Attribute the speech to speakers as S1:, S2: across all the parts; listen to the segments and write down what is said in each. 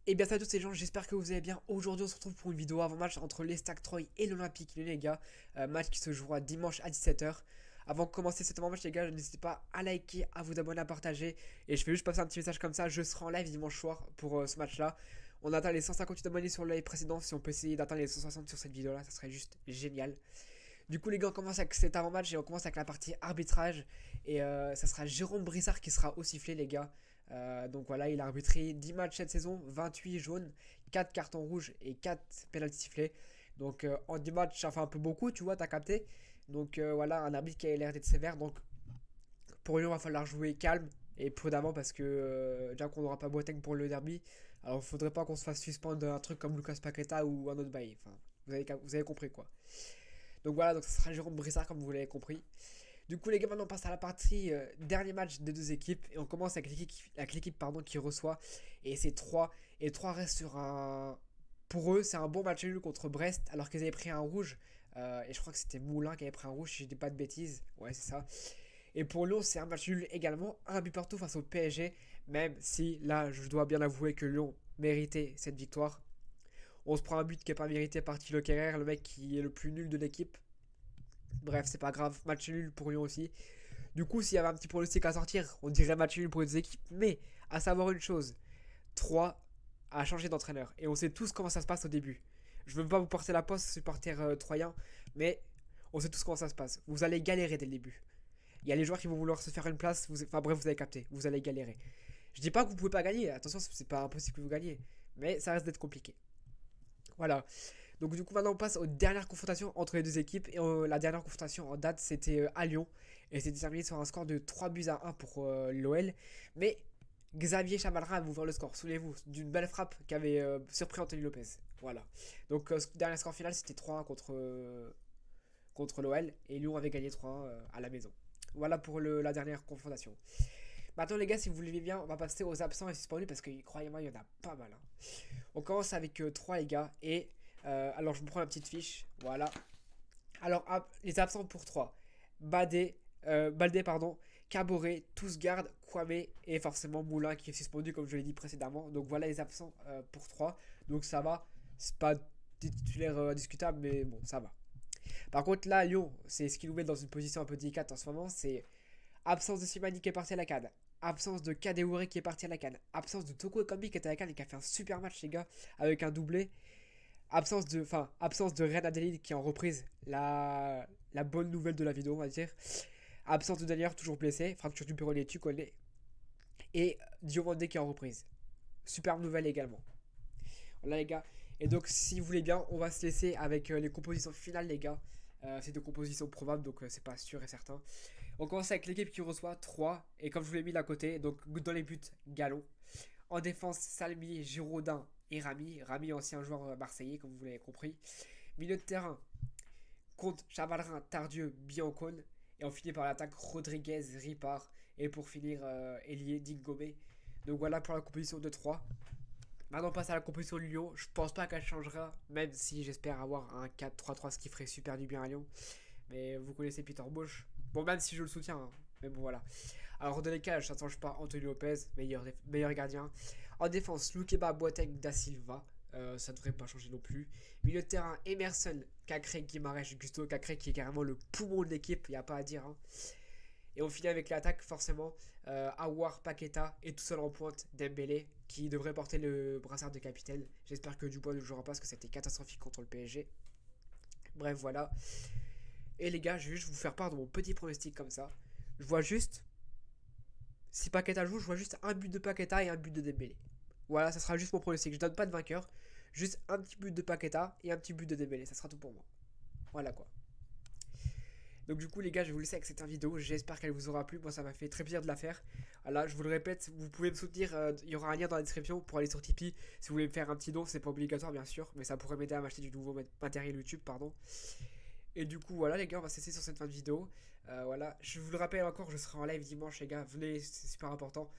S1: Et bien salut à tous les gens, j'espère que vous allez bien. Aujourd'hui on se retrouve pour une vidéo avant-match entre l'Estac Troyes et l'Olympique Lyonnais les gars. Match qui se jouera dimanche à 17h. Avant de commencer cet avant-match les gars, n'hésitez pas à liker, à vous abonner, à partager. Et je fais juste passer un petit message comme ça, je serai en live dimanche soir pour ce match là. On atteint les 158 abonnés sur le live précédent, si on peut essayer d'atteindre les 160 sur cette vidéo là, ça serait juste génial. Du coup les gars on commence avec cet avant-match et on commence avec la partie arbitrage. Et ça sera Jérôme Brissard qui sera au sifflet les gars. Donc voilà, il a arbitré 10 matchs cette saison, 28 jaunes, 4 cartons rouges et 4 pénaltys sifflés. Donc en 10 matchs, ça fait un peu beaucoup, tu vois, t'as capté. Donc voilà, un arbitre qui a l'air d'être sévère. Donc pour lui, on va falloir jouer calme et prudemment parce que déjà qu'on n'aura pas Boateng pour le derby. Alors il faudrait pas qu'on se fasse suspendre un truc comme Lucas Paqueta ou un autre bail. Enfin, vous avez compris quoi. Donc voilà, donc ça sera Jérôme Brissard comme vous l'avez compris. Du coup les gars, maintenant on passe à la partie dernier match des deux équipes. Et on commence avec l'équipe pardon, qui reçoit. Et c'est 3. Et 3 restent sur un... Pour eux, c'est un bon match nul contre Brest alors qu'ils avaient pris un rouge. Et je crois que c'était Moulin qui avait pris un rouge si je dis pas de bêtises. Ouais c'est ça. Et pour Lyon c'est un match nul également. Un but partout face au PSG. Même si là je dois bien avouer que Lyon méritait cette victoire. On se prend un but qui n'est pas mérité par Thilo Kerrer, le mec qui est le plus nul de l'équipe. Bref, c'est pas grave, match nul pour Lyon aussi. Du coup, s'il y avait un petit pronostic à sortir, on dirait match nul pour les deux équipes. Mais à savoir une chose, 3 a changé d'entraîneur. Et on sait tous comment ça se passe au début. Je veux pas vous porter la poste, supporter troyen, mais on sait tous comment ça se passe. Vous allez galérer dès le début. Il y a les joueurs qui vont vouloir se faire une place. Enfin bref, vous avez capté. Vous allez galérer. Je dis pas que vous pouvez pas gagner. Attention, c'est pas impossible que vous gagnez. Mais ça reste d'être compliqué. Voilà. Donc du coup maintenant on passe aux dernières confrontations entre les deux équipes. Et la dernière confrontation en date c'était à Lyon. Et c'était terminé sur un score de 3 buts à 1 pour l'OL. Mais Xavier Chamalra a ouvert le score, souvenez-vous, d'une belle frappe qui avait surpris Anthony Lopez. Voilà. Donc dernier score final c'était 3-1 contre l'OL. Et Lyon avait gagné 3-1 à la maison. Voilà pour la dernière confrontation. Maintenant les gars, si vous voulez bien, on va passer aux absents et suspendus parce que croyez-moi, il y en a pas mal. Hein. On commence avec 3 les gars. Et alors je me prends la petite fiche. Voilà. Alors les absents pour 3. Baldé, pardon. Caboret, Tousgarde, Kwame et forcément Moulin qui est suspendu comme je l'ai dit précédemment. Donc voilà les absents pour 3. Donc ça va. C'est pas titulaire discutable mais bon ça va. Par contre là Lyon, c'est ce qui nous met dans une position un peu délicate en ce moment. C'est absence de Simani qui est parti à la CAN. Absence de Kadeoure qui est parti à la CAN. Absence de Toko Ekambi qui était à la CAN et qui a fait un super match les gars avec un doublé. Absence de Ren Adelide qui est en reprise. La bonne nouvelle de la vidéo, on va dire. Absence de Daniel, toujours blessé. Fracture du péroné, tu connais. Et Diomandé qui est en reprise. Superbe nouvelle également. Voilà, les gars. Et donc, si vous voulez bien, on va se laisser avec les compositions finales, les gars. C'est des compositions probables, donc c'est pas sûr et certain. On commence avec l'équipe qui reçoit 3. Et comme je vous l'ai mis d'un côté, donc dans les buts, Galon. En défense, Salmi, Giraudin et Rami. Rami, ancien joueur marseillais, comme vous l'avez compris. Milieu de terrain, Comte, Chavalrin, Tardieu, Biancone. Et on finit par l'attaque Rodriguez, Ripard. Et pour finir, Elie, Dingomé. Donc voilà pour la composition de 3. Maintenant on passe à la composition de Lyon. Je pense pas qu'elle changera, même si j'espère avoir un 4-3-3, ce qui ferait super du bien à Lyon. Mais vous connaissez Peter Bosch. Bon, même si je le soutiens, hein. Mais bon, voilà. Alors, dans les cages, ça ne change pas. Anthony Lopez, meilleur gardien. En défense, Loukeba, Boateng, Da Silva. Ça ne devrait pas changer non plus. Milieu de terrain, Emerson, Cacré, Guimarães, Gusto. Cacré qui est carrément le poumon de l'équipe, il n'y a pas à dire. Hein. Et on finit avec l'attaque, forcément. Awar, Paqueta et tout seul en pointe, Dembélé, qui devrait porter le brassard de capitaine. J'espère que Dubois ne jouera pas parce que c'était catastrophique contre le PSG. Bref, voilà. Et les gars, je vais juste vous faire part de mon petit pronostic comme ça. Je vois juste, si Paqueta joue, je vois juste un but de Paqueta et un but de Dembélé. Voilà, ça sera juste mon pronostic. Je donne pas de vainqueur. Juste un petit but de Paqueta et un petit but de Dembélé. Ça sera tout pour moi. Voilà quoi. Donc du coup les gars, je vais vous laisser avec cette vidéo. J'espère qu'elle vous aura plu. Moi ça m'a fait très plaisir de la faire. Voilà, je vous le répète, vous pouvez me soutenir. Il y aura un lien dans la description pour aller sur Tipeee. Si vous voulez me faire un petit don, c'est pas obligatoire bien sûr. Mais ça pourrait m'aider à m'acheter du nouveau matériel YouTube, pardon. Et du coup, voilà les gars, on va cesser sur cette fin de vidéo. Voilà, je vous le rappelle encore, je serai en live dimanche, les gars. Venez, c'est super important.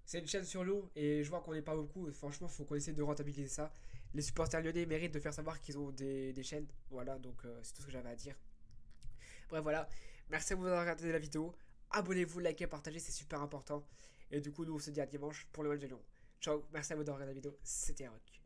S1: C'est une chaîne sur Lyon et je vois qu'on n'est pas beaucoup. Franchement, faut qu'on essaie de rentabiliser ça. Les supporters lyonnais méritent de faire savoir qu'ils ont des chaînes. Voilà, donc c'est tout ce que j'avais à dire. Bref, voilà. Merci à vous d'avoir regardé la vidéo. Abonnez-vous, likez, partagez, c'est super important. Et du coup, nous on se dit à dimanche pour le match de Lyon. Ciao, merci à vous d'avoir regardé la vidéo, c'était Rock.